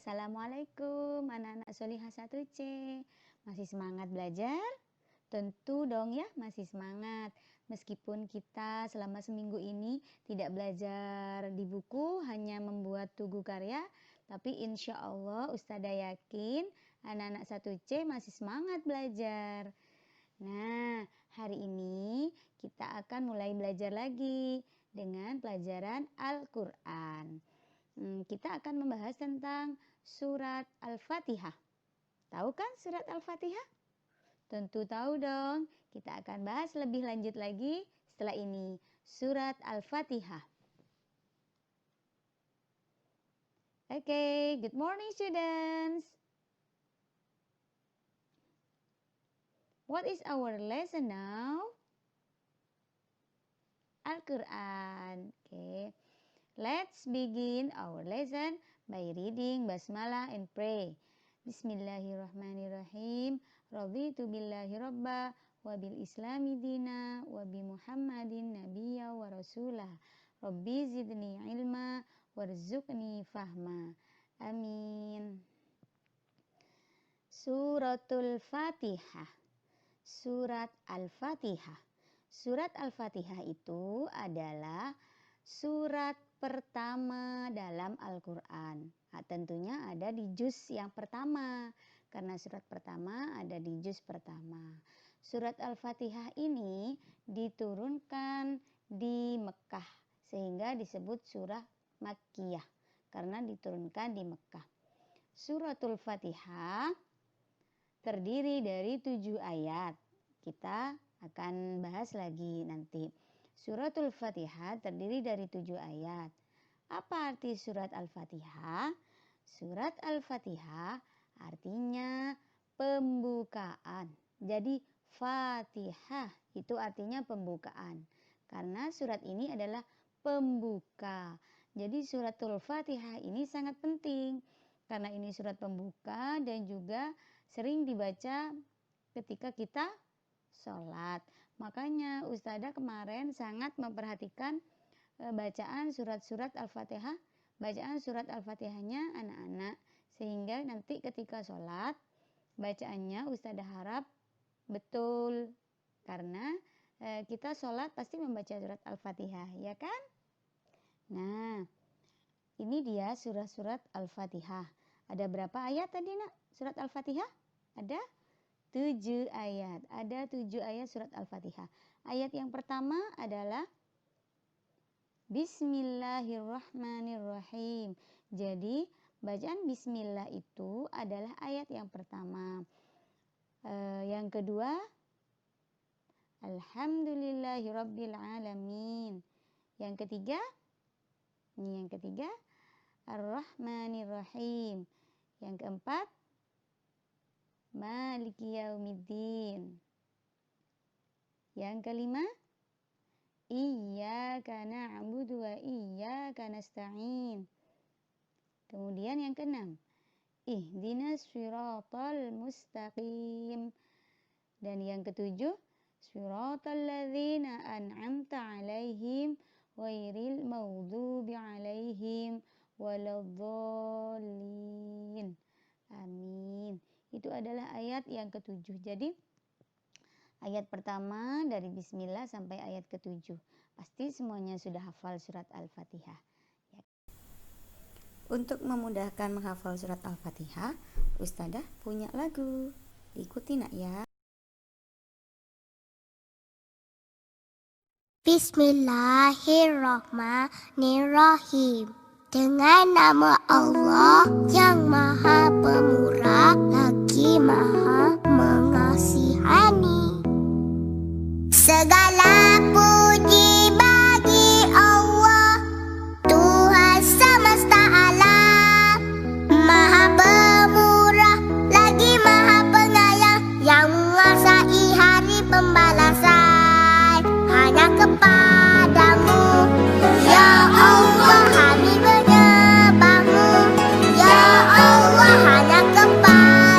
Assalamualaikum anak-anak Solihah 1C. Masih semangat belajar? Tentu dong ya, masih semangat. Meskipun kita selama seminggu ini tidak belajar di buku, hanya membuat tugu karya, tapi insya Allah Ustazah yakin anak-anak 1C masih semangat belajar. Nah, hari ini kita akan mulai belajar lagi dengan pelajaran Al-Quran. Kita akan membahas tentang surat Al-Fatihah. Tahu kan surat Al-Fatihah? Tentu tahu dong. Kita akan bahas lebih lanjut lagi setelah ini. Surat Al-Fatihah. Okay, good morning students. What is our lesson now? Al-Quran. Okay. Let's begin our lesson by reading Basmalah and pray. Bismillahirrahmanirrahim. Raditu billahi rabba wa bil islami dina wa bi Muhammadin nabiyya wa rasulah. Rabbi zidni ilma warzuqni fahma. Amin. Suratul Fatihah. Surat Al-Fatihah. Surat Al-Fatihah itu adalah surat pertama dalam Al-Quran. Nah, tentunya ada di juz yang pertama, karena surat pertama ada di juz pertama. Surat Al-Fatihah ini diturunkan di Mekah, sehingga disebut surah Makkiyah, karena diturunkan di Mekah. Suratul Fatihah terdiri dari 7 ayat. Kita akan bahas lagi nanti. Suratul Fatihah terdiri dari 7 ayat. Apa arti surat Al-Fatihah? Surat Al-Fatihah artinya pembukaan. Jadi Fatihah itu artinya pembukaan. Karena surat ini adalah pembuka. Jadi suratul Fatihah ini sangat penting. Karena ini surat pembuka dan juga sering dibaca ketika kita sholat. Makanya Ustazah kemarin sangat memperhatikan bacaan surat-surat Al-Fatihah, bacaan surat Al-Fatihahnya anak-anak, sehingga nanti ketika sholat bacaannya Ustazah harap betul, karena kita sholat pasti membaca surat Al-Fatihah, ya kan? Nah, ini dia surat-surat Al-Fatihah. Ada berapa ayat tadi nak? Surat Al-Fatihah ada 7 ayat. Ada 7 ayat surat Al-Fatihah. Ayat yang pertama adalah Bismillahirrahmanirrahim. Jadi bacaan Bismillah itu adalah ayat yang pertama. Yang kedua, Alhamdulillahirrabbilalamin. Yang ketiga, Ar-Rahmanirrahim. Yang keempat, Maliki yaumiddin. Yang kelima, Iyyaka na'budu wa iyyaka nasta'in. Kemudian yang keenam, Ihdinas siratal mustaqim. Dan yang ketujuh, Siratal ladzina an'amta 'alaihim ghairil maghdubi 'alaihim waladdallin. Amin. Itu adalah ayat yang ketujuh. Jadi ayat pertama dari Bismillah sampai ayat ketujuh. Pasti semuanya sudah hafal surat Al-Fatihah. Ya. Untuk memudahkan menghafal surat Al-Fatihah, Ustazah punya lagu. Diikuti nak ya. Bismillahirrahmanirrahim. Dengan nama Allah yang Maha Pemurah lagi Maha Mengasihani. Segala puji bagi Allah, Tuhan semesta alam, Maha Pemurah lagi Maha Penyayang, yang menguasai hari pembalasan. Hanya kepadamu, ya Allah, kami menyembahmu. Ya Allah, hanya kepadamu.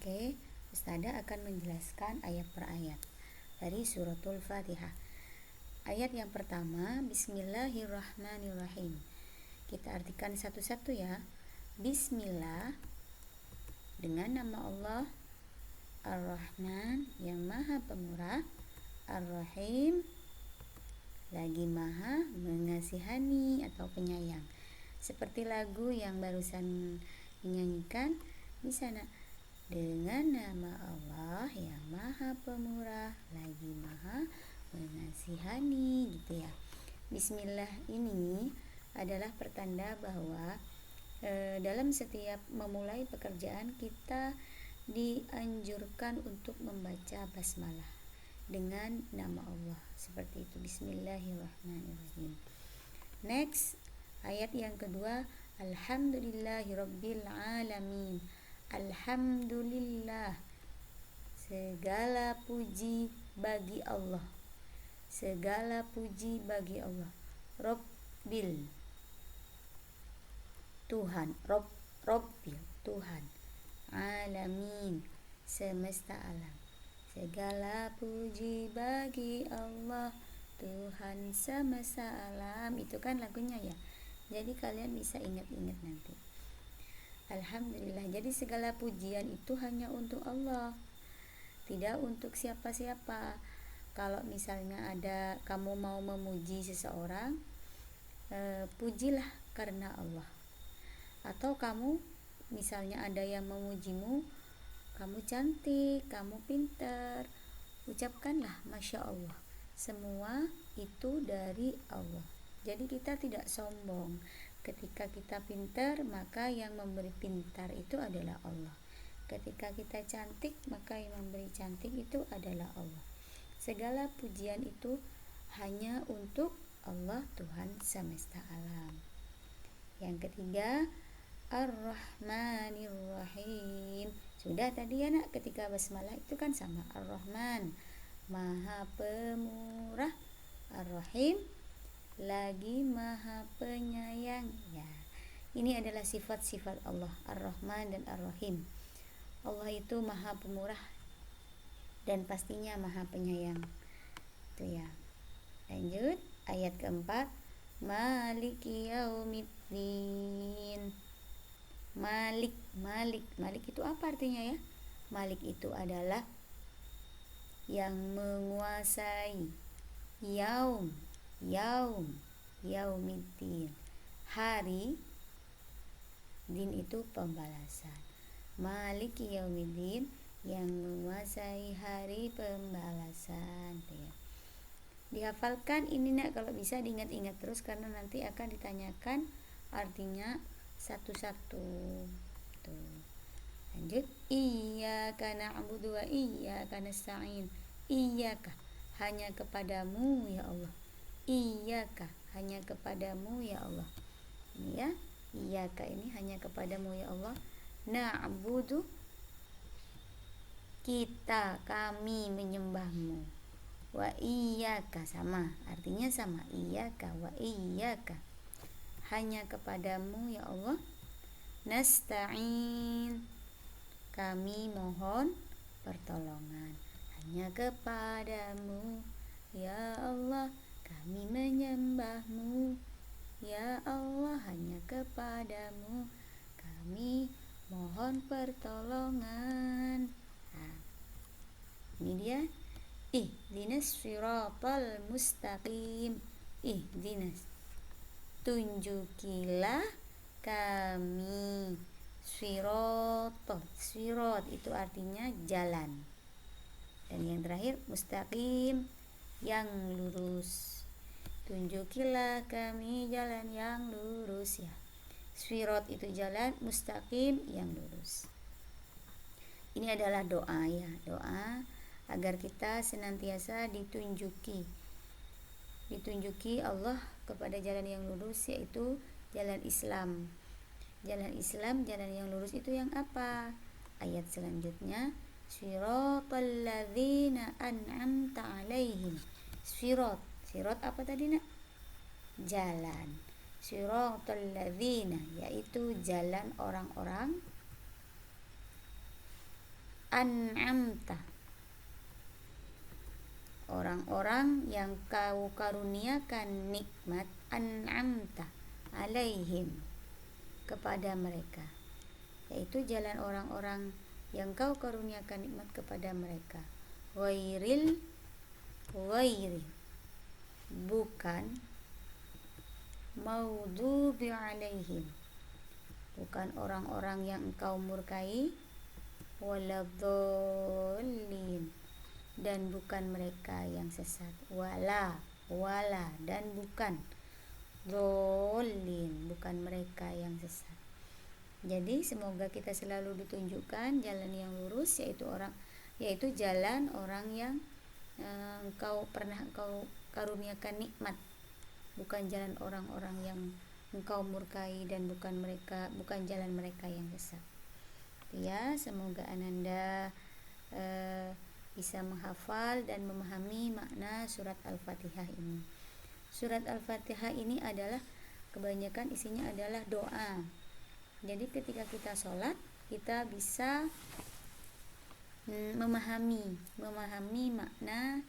Oke, Ustada akan menjelaskan ayat per ayat dari suratul Fatihah. Ayat yang pertama, Bismillahirrahmanirrahim. Kita artikan satu-satu ya. Bismillah, dengan nama Allah, Ar-Rahman, yang maha pemurah, Ar-Rahim, lagi maha mengasihani atau penyayang. Seperti lagu yang barusan dinyanyikan di sana. Dengan nama Allah yang maha pemurah, lagi maha mengasihani, gitu ya. Bismillah ini adalah pertanda bahwa dalam setiap memulai pekerjaan kita dianjurkan untuk membaca basmalah dengan nama Allah, seperti itu. Bismillahirrahmanirrahim. Next, ayat yang kedua, Alhamdulillahirabbil alamin. Alhamdulillah, segala puji bagi Allah, segala puji bagi Allah. Rabbil, Tuhan. Rabbil, Tuhan. Alamin, semesta alam. Segala puji bagi Allah, Tuhan semesta alam. Itu kan lagunya ya. Jadi kalian bisa ingat-ingat nanti. Alhamdulillah, jadi segala pujian itu hanya untuk Allah, tidak untuk siapa-siapa. Kalau misalnya ada kamu mau memuji seseorang, pujilah karena Allah. Atau kamu misalnya ada yang memujimu, kamu cantik, kamu pintar, ucapkanlah Masya Allah. Semua itu dari Allah. Jadi kita tidak sombong. Ketika kita pintar, maka yang memberi pintar itu adalah Allah. Ketika kita cantik, maka yang memberi cantik itu adalah Allah. Segala pujian itu hanya untuk Allah, Tuhan semesta alam. Yang ketiga, Ar-Rahmanir-Rahim. Sudah tadi ya nak, ketika basmalah itu kan sama. Ar-Rahman, maha pemurah. Ar-Rahim, lagi maha penyayang. Ya, ini adalah sifat-sifat Allah, Ar-Rahman dan Ar-Rahim. Allah itu maha pemurah dan pastinya maha penyayang. Itu ya. Lanjut, ayat keempat, Maliki yaumiddin. Malik itu apa artinya ya? Malik itu adalah yang menguasai. Yaumiddin, hari. Din itu pembalasan. Maliki yaumiddin, yang menguasai hari pembalasan. Dihafalkan ini nak, kalau bisa diingat-ingat terus karena nanti akan ditanyakan artinya satu-satu. Tuh. Lanjut, Iyyaka na'budu wa iyyaka nasta'in. Iyyaka, hanya kepadamu ya Allah. Iyyaka, hanya kepadamu ya Allah. Ini ya, Iyyaka ini hanya kepadamu ya Allah. Na'budu, kita, kami menyembahmu. Wa iyyaka, sama, artinya sama. Iyyaka wa iyyaka, hanya kepadamu ya Allah. Nasta'in, kami mohon pertolongan. Hanya kepadamu ya Allah kami menyembahmu. Ya Allah, hanya kepadamu kami mohon pertolongan. Nah, ini dia. Ihdinas siratal mustaqim. Ihdinas, tunjukilah kami. Sirat itu artinya jalan. Dan yang terakhir, mustaqim, yang lurus. Tunjukilah kami jalan yang lurus ya. Sirat itu jalan, mustaqim yang lurus. Ini adalah doa ya, doa agar kita senantiasa ditunjuki Allah kepada jalan yang lurus, yaitu jalan Islam. Jalan Islam, jalan yang lurus itu yang apa? Ayat selanjutnya, Siratal ladzina an'amta 'alaihim. Sirat apa tadi nak? Jalan. Siratal ladzina, yaitu jalan orang-orang an'amta, orang-orang yang kau karuniakan nikmat, an'amta alaihim, kepada mereka, yaitu jalan orang-orang yang kau karuniakan nikmat kepada mereka. Ghairi, bukan, maghdubi alaihim, bukan orang-orang yang engkau murkai, waladhdallin, dan bukan mereka yang sesat, wala dan bukan dhalin, bukan mereka yang sesat. Jadi semoga kita selalu ditunjukkan jalan yang lurus, yaitu jalan orang yang engkau karuniakan nikmat, bukan jalan orang-orang yang engkau murkai, dan bukan jalan mereka yang sesat. Ya, semoga Ananda bisa menghafal dan memahami makna surat Al-Fatihah ini. Surat Al-Fatihah ini adalah kebanyakan isinya adalah doa. Jadi ketika kita sholat, kita bisa memahami makna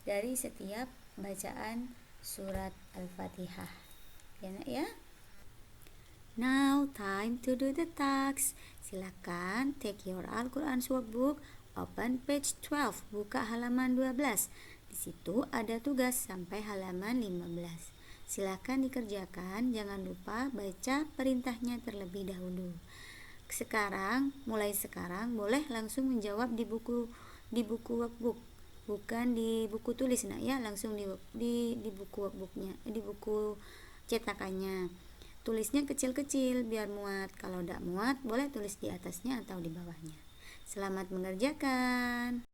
dari setiap bacaan surat Al-Fatihah. Ya, nak ya? Now time to do the tasks. Silakan take your Al-Quran workbook, open page 12, buka halaman 12. Di situ ada tugas sampai halaman 15. Silakan dikerjakan, jangan lupa baca perintahnya terlebih dahulu. Mulai sekarang boleh langsung menjawab di buku workbook, bukan di buku tulis, nak ya, langsung di buku workbooknya, di buku cetakannya. Tulisnya kecil-kecil biar muat. Kalau tidak muat, boleh tulis di atasnya atau di bawahnya. Selamat mengerjakan.